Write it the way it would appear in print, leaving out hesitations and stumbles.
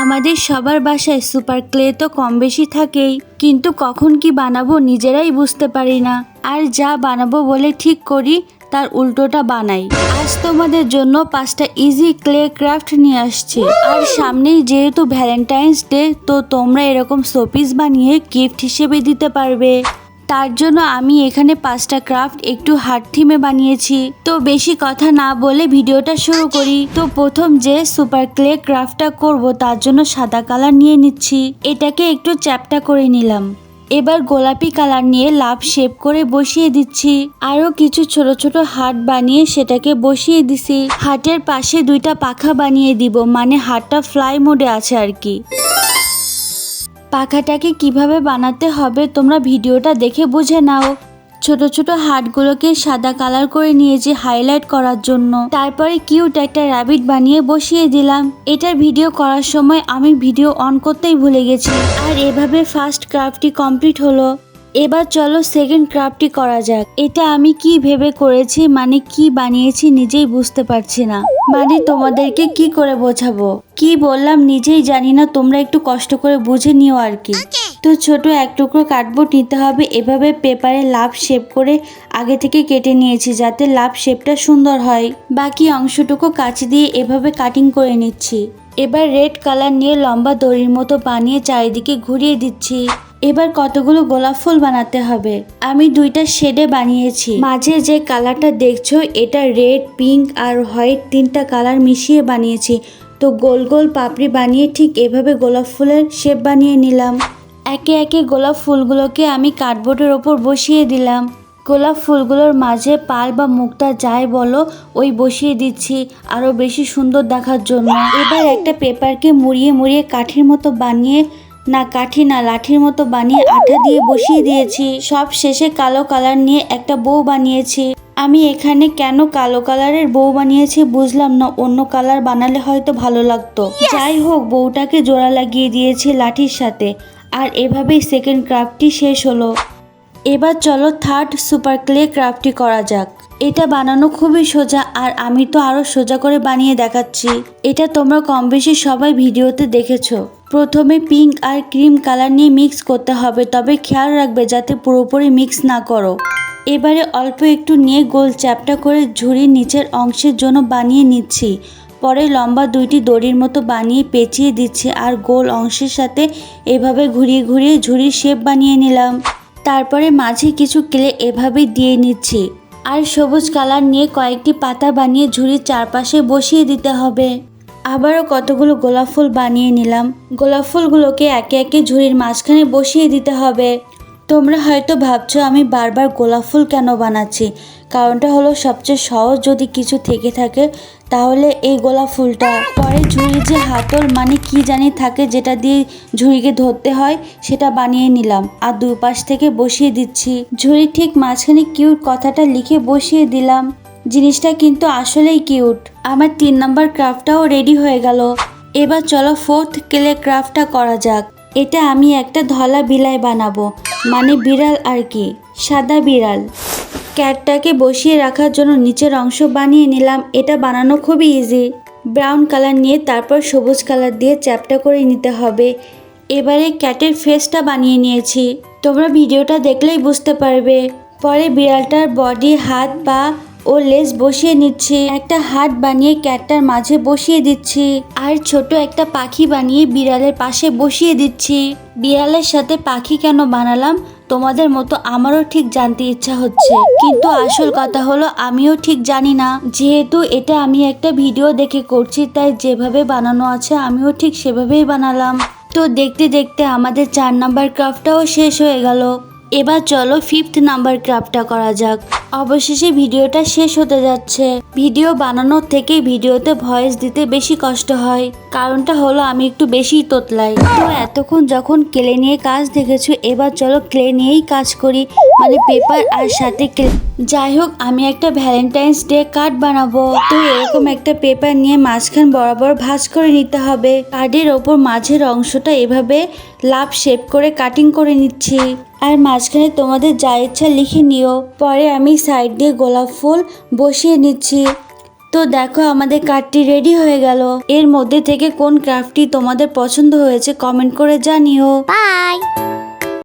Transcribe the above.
আমাদের সবার বাসায় সুপার ক্লে তো কম বেশি থাকেই, কিন্তু কখন কি বানাবো নিজেরাই বুঝতে পারি না। আর যা বানাবো বলে ঠিক করি তার উল্টোটা বানাই। আজ তোমাদের জন্য 5টা ইজি ক্লে ক্রাফট নিয়ে আসছি। আর সামনেই যেহেতু ভ্যালেন্টাইন্স ডে, তো তোমরা এরকম শোপিস বানিয়ে গিফট হিসেবে দিতে পারবে। তার জন্য আমি এখানে 5টা ক্রাফট একটু হার্ড থিমে বানিয়েছি। তো বেশি কথা না বলে ভিডিওটা শুরু করি। তো প্রথম যে সুপার ক্লে ক্রাফটটা করব তার জন্য সাদা কালার নিয়ে নিচ্ছি। এটাকে একটু চ্যাপটা করে নিলাম। এবার গোলাপি কালার নিয়ে লাভ শেপ করে বসিয়ে দিচ্ছি। আরও কিছু ছোট ছোট হার্ট বানিয়ে সেটাকে বসিয়ে দিছি। হার্টের পাশে 2টা পাখা বানিয়ে দিব, মানে হার্টটা ফ্লাই মোডে আছে আর কি। পাখাটাকে কিভাবে বানাতে হবে তোমরা ভিডিওটা দেখে বুঝে নাও। ছোট ছোট হার্টগুলোকে সাদা কালার করে নিয়েছি হাইলাইট করার জন্য। তারপরে কিউট একটা র্যাবিট বানিয়ে বসিয়ে দিলাম। এটার ভিডিও করার সময় আমি ভিডিও অন করতেই ভুলে গেছি। আর এভাবে ফার্স্ট ক্রাফটটি কমপ্লিট হলো। এবার চলো সেকেন্ড ক্রাফটটি করা যাক। এটা আমি কি ভেবে করেছি, মানে কি বানিয়েছি নিজেই বুঝতে পারছি না। মানে তোমাদেরকে কি করে বোঝাবো, কি বললাম নিজেই জানি না, তোমরা একটু কষ্ট করে বুঝে নিও আর কি। তো ছোট এক টুকরো কার্ডবোর্ড নিতে হবে। এভাবে পেপারে লাভ শেপ করে আগে থেকে কেটে নিয়েছি যাতে লাভ শেপটা সুন্দর হয়। বাকি অংশটুকু কাঁচি দিয়ে এভাবে কাটিং করে নিচ্ছি। এবার রেড কালার নিয়ে লম্বা দড়ির মতো বানিয়ে চারিদিকে ঘুরিয়ে দিচ্ছি। এবার কতগুলো গোলাপ ফুল বানাতে হবে। আমি 2টা শেডে বানিয়েছি। মাঝে যে কালারটা দেখছো এটা রেড, পিঙ্ক আর হোয়াইট 3টা কালার মিশিয়ে বানিয়েছি। তো গোল গোল পাপড়ি বানিয়ে ঠিক এভাবে গোলাপ ফুলের শেপ বানিয়ে নিলাম। একে একে গোলাপ ফুলগুলোকে আমি কার্ডবোর্ডের ওপর বসিয়ে দিলাম। গোলাপ ফুলগুলোর মাঝে পাল বা মুক্তা যাই বলো ওই বসিয়ে দিচ্ছি আরও বেশি সুন্দর দেখার জন্য। এবার একটা পেপারকে মুড়িয়ে মুড়িয়ে কাঠির মতো বানিয়ে, না কাঠি না লাঠির মতো বানিয়ে আঠা দিয়ে বসিয়ে দিয়েছি। সব শেষে কালো কালার নিয়ে একটা বউ বানিয়েছি। আমি এখানে কেন কালো কালারের বউ বানিয়েছি বুঝলাম না, অন্য কালার বানালে হয়তো ভালো লাগতো। যাই হোক, বউটাকে জোড়া লাগিয়ে দিয়েছি লাঠির সাথে। আর এভাবেই সেকেন্ড ক্রাফটটি শেষ হলো। এবার চলো থার্ড সুপার ক্লে ক্রাফটটি করা যাক। এটা বানানো খুবই সোজা, আর আমি তো আরো সোজা করে বানিয়ে দেখাচ্ছি। এটা তোমরা কম বেশি সবাই ভিডিওতে দেখেছো। প্রথমে পিঙ্ক আর ক্রিম কালার নিয়ে মিক্স করতে হবে, তবে খেয়াল রাখবে যাতে পুরোপুরি মিক্স না করো। এবারে অল্প একটু নিয়ে গোল চ্যাপটা করে ঝুড়ির নিচের অংশের জন্য বানিয়ে নিচ্ছি। পরে লম্বা 2টি দড়ির মতো বানিয়ে পেঁচিয়ে দিচ্ছি আর গোল অংশের সাথে এভাবে ঘুরিয়ে ঘুরিয়ে ঝুড়ির শেপ বানিয়ে নিলাম। তারপরে মাঝে কিছু ক্লে এভাবে দিয়ে নিচ্ছি। আর সবুজ কালার নিয়ে কয়েকটি পাতা বানিয়ে ঝুড়ির চারপাশে বসিয়ে দিতে হবে। আবারও কতগুলো গোলাপ ফুল বানিয়ে নিলাম। গোলাপ ফুলগুলোকে একে একে ঝুড়ির মাঝখানে বসিয়ে দিতে হবে। তোমরা হয়তো ভাবছো আমি বারবার গোলাপ ফুল কেন বানাচ্ছি। কারণটা হলো সবচেয়ে সহজ যদি কিছু থেকে থাকে তাহলে এই গোলাপ ফুলটা। পরে ঝুড়ির যে হাতল মানে কি জানি থাকে যেটা দিয়ে ঝুড়িকে ধরতে হয় সেটা বানিয়ে নিলাম আর দুই পাশ থেকে বসিয়ে দিচ্ছি। ঝুড়ির ঠিক মাঝখানে কিউট কথাটা লিখে বসিয়ে দিলাম। জিনিসটা কিন্তু আসলেই কিউট। আমার 3 নম্বর ক্রাফটটাও রেডি হয়ে গেল। এবার চলো ফোর্থ ক্লে ক্রাফটটা করা যাক। এটা আমি একটা ধলা বিলাই বানাবো, মানে বিড়াল আর কি, সাদা বিড়াল। ক্যাটটাকে বসিয়ে রাখার জন্য নিচের অংশ বানিয়ে নিলাম। এটা বানানো খুবই ইজি। ব্রাউন কালার নিয়ে তারপর সবুজ কালার দিয়ে চ্যাপটা করে নিতে হবে। এবারে ক্যাটের ফেসটা বানিয়ে নিয়েছি, তোমরা ভিডিওটা দেখলেই বুঝতে পারবে। পরে বিড়ালটার বডি, হাত, পা ও লেজ বসিয়ে নিচ্ছি। একটা হাত বানিয়ে ক্যাটটার মাঝে বসিয়ে দিচ্ছি। আর ছোট একটা পাখি বানিয়ে বিড়ালের পাশে বসিয়ে দিচ্ছি। বিড়ালের সাথে পাখি কেন বানালাম তোমাদের মতো আমারও ঠিক জানতে ইচ্ছা হচ্ছে, কিন্তু আসল কথা হলো আমিও ঠিক জানি না। যেহেতু এটা আমি একটা ভিডিও দেখে করছি তাই যেভাবে বানানো আছে আমিও ঠিক সেভাবেই বানালাম। তো দেখতে দেখতে আমাদের 4 নাম্বার ক্রাফটটাও শেষ হয়ে গেল। এবার চলো 5th নাম্বার ক্রাফটটা করা যাক। অবশেষে ভিডিওটা শেষ হতে যাচ্ছে। ভিডিও বানানোর থেকে ভিডিওতে ভয়েস দিতে বেশি কষ্ট হয়, কারণটা হলো আমি একটু বেশি তোতলাই। তো এতক্ষণ যখন ক্লে নিয়ে কাজ দেখেছো, এবার চলো ক্লে নিয়েই কাজ করি, মানে পেপার আর সাথে ক্লে। যাই হোক, আমি একটা ভ্যালেন্টাইন্স ডে কার্ড বানাবো। তো এরকম একটা পেপার নিয়ে মাঝখান বরাবর ভাঁজ করে নিতে হবে। কার্ডের ওপর মাঝের অংশটা এভাবে লাভ শেপ করে কাটিং করে নিচ্ছি। আর মাঝখানে তোমাদের যা ইচ্ছা লিখে নিও। পরে আমি সাইড দিয়ে গোলাপ ফুল বসিয়ে নিচ্ছি। তো দেখো আমাদের কার্ডটি রেডি হয়ে গেল। এর মধ্যে থেকে কোন ক্রাফটটি তোমাদের পছন্দ হয়েছে কমেন্ট করে জানিও। বাই।